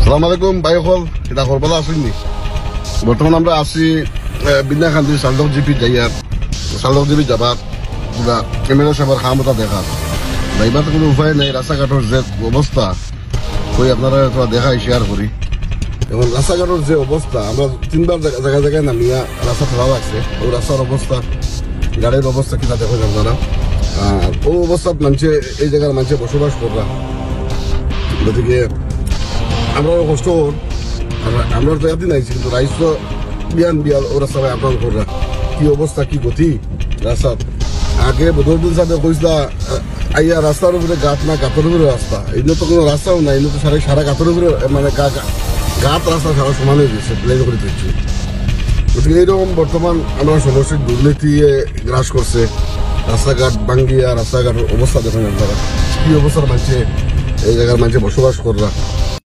সালাম আলাইকুম ভাই হল এটা করবালা আসেননি। বর্তমান আমরা আছি বিন্যাখান্দি সালদক জিপি যাইয়ার সালদক জিপি যাবার ক্যামেরা সাহেবের খামতা দেখা যাইবার তো কোনো উপায় নেই। রাস্তাঘাটের যে অবস্থা ওই আপনারা দেখাই শেয়ার করি। এবং রাস্তাঘাটের যে অবস্থা আমরা তিনবার জায়গায় জায়গায় নামিয়া রাস্তা ফেলা লাগছে। ওই রাস্তার অবস্থা গাড়ির অবস্থা কিনা দেখো আপনারা। ও অবস্থা মানুষে এই জায়গার মানুষে বসবাস করা গতিকে আমরা কষ্ট আমরা তো একদিন আইছি কিন্তু রাইস তো বিয়াল ওরা সবাই আপনার করা কি অবস্থা কি গতি রাস্তা আগে বদরুদ্দিন সাহেব কইসলা আইয়া রাস্তার উপরে গাত না গাতের উপরে রাস্তা এগুলো তো কোনো রাস্তাও নাই, এগুলো তো সারা গাতের উপরে মানে গাত রাস্তা সারা সমান হয়ে গেছে প্লেন করে দিচ্ছি। গতিকে এইরকম বর্তমান আমরা সমস্যার দুর্নীতি গ্রাস করছে। রাস্তাঘাট ভাঙ্গিয়া রাস্তাঘাটের অবস্থা দেখেন আপনারা কি অবস্থার মানুষে এই জায়গার মানুষে বসবাস করা।